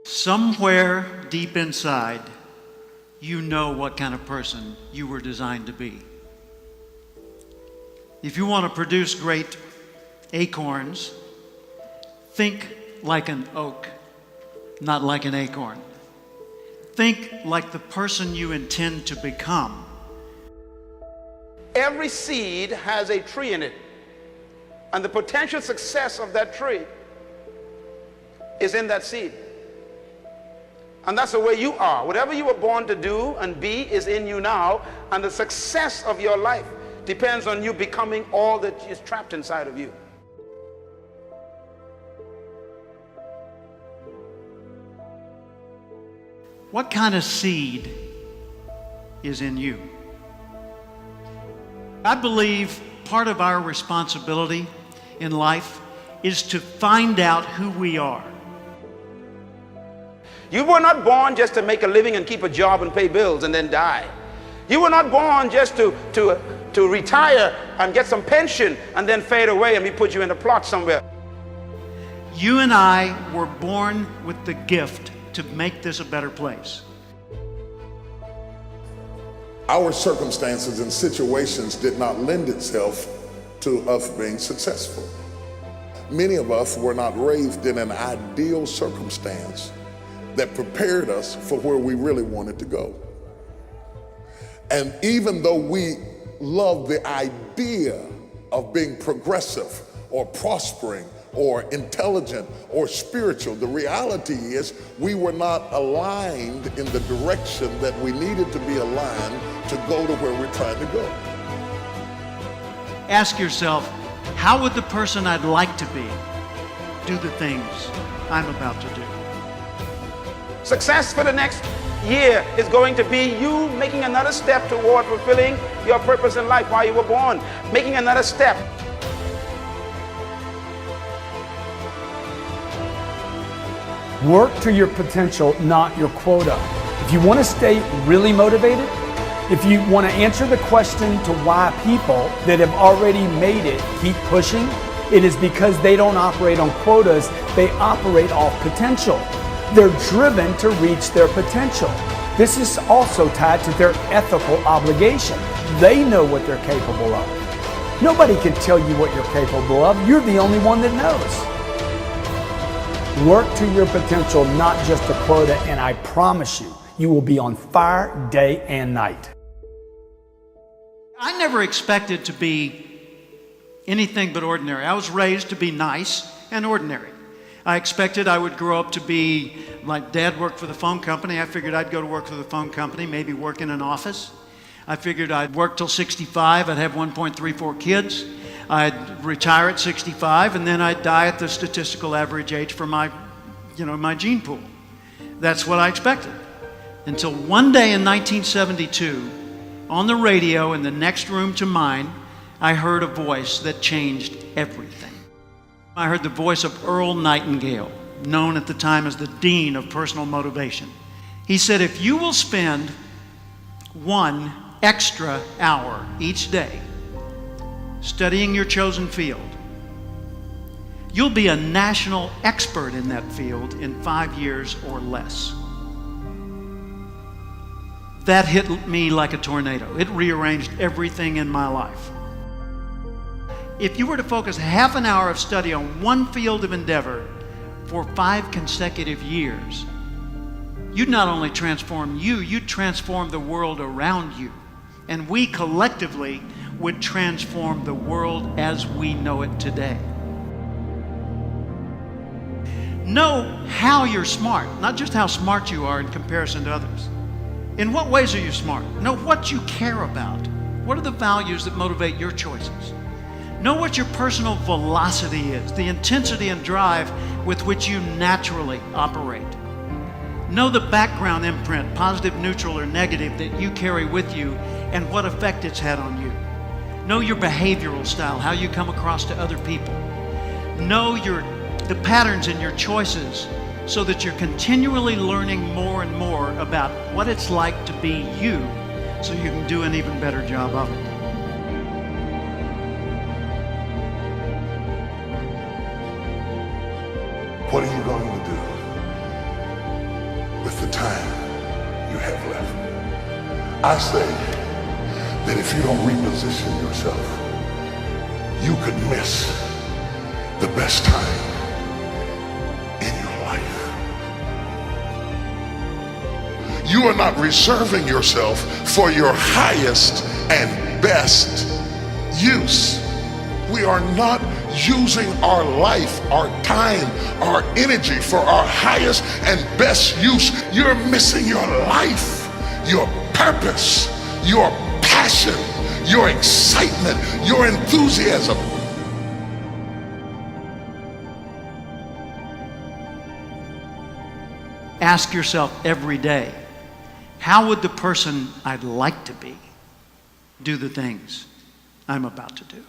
Somewhere deep inside, you know what kind of person you were designed to be. If you want to produce great acorns, think like an oak, not like an acorn. Think like the person you intend to become. Every seed has a tree in it, and the potential success of that tree is in that seed. And that's the way you are. Whatever you were born to do and be is in you now, and the success of your life depends on you becoming all that is trapped inside of you. What kind of seed is in you? I believe part of our responsibility in life is to find out who we are. You were not born just to make a living and keep a job and pay bills and then die. You were not born just to retire and get some pension and then fade away and we put you in a plot somewhere. You and I were born with the gift to make this a better place. Our circumstances and situations did not lend itself to us being successful. Many of us were not raised in an ideal circumstance that prepared us for where we really wanted to go. And even though we love the idea of being progressive or prospering or intelligent or spiritual, the reality is we were not aligned in the direction that we needed to be aligned to go to where we're trying to go. Ask yourself, how would the person I'd like to be do the things I'm about to do? Success for the next year is going to be you making another step toward fulfilling your purpose in life while you were born, making another step. Work to your potential, not your quota. If you want to stay really motivated, if you want to answer the question to why people that have already made it keep pushing, it is because they don't operate on quotas, they operate off potential. They're driven to reach their potential. This is also tied to their ethical obligation. They know what they're capable of. Nobody can tell you what you're capable of. You're the only one that knows. Work to your potential, not just a quota, and I promise you, you will be on fire day and night. I never expected to be anything but ordinary. I was raised to be nice and ordinary. I expected I would grow up to be, like Dad worked for the phone company. I figured I'd go to work for the phone company, maybe work in an office. I figured I'd work till 65. I'd have 1.34 kids. I'd retire at 65, and then I'd die at the statistical average age for my gene pool. That's what I expected. Until one day in 1972, on the radio in the next room to mine, I heard a voice that changed everything. I heard the voice of Earl Nightingale, known at the time as the Dean of Personal Motivation. He said, if you will spend 1 extra hour each day studying your chosen field, you'll be a national expert in that field in 5 years or less. That hit me like a tornado. It rearranged everything in my life. If you were to focus half an hour of study on one field of endeavor for 5 consecutive years, you'd not only transform you, you'd transform the world around you. And we collectively would transform the world as we know it today. Know how you're smart, not just how smart you are in comparison to others. In what ways are you smart? Know what you care about. What are the values that motivate your choices? Know what your personal velocity is, the intensity and drive with which you naturally operate. Know the background imprint, positive, neutral, or negative, that you carry with you and what effect it's had on you. Know your behavioral style, how you come across to other people. Know the patterns in your choices so that you're continually learning more and more about what it's like to be you so you can do an even better job of it. What are you going to do with the time you have left? I say that if you don't reposition yourself, you could miss the best time in your life. You are not reserving yourself for your highest and best use. We are not using our life, our time, our energy for our highest and best use. You're missing your life, your purpose, your passion, your excitement, your enthusiasm. Ask yourself every day, how would the person I'd like to be do the things I'm about to do?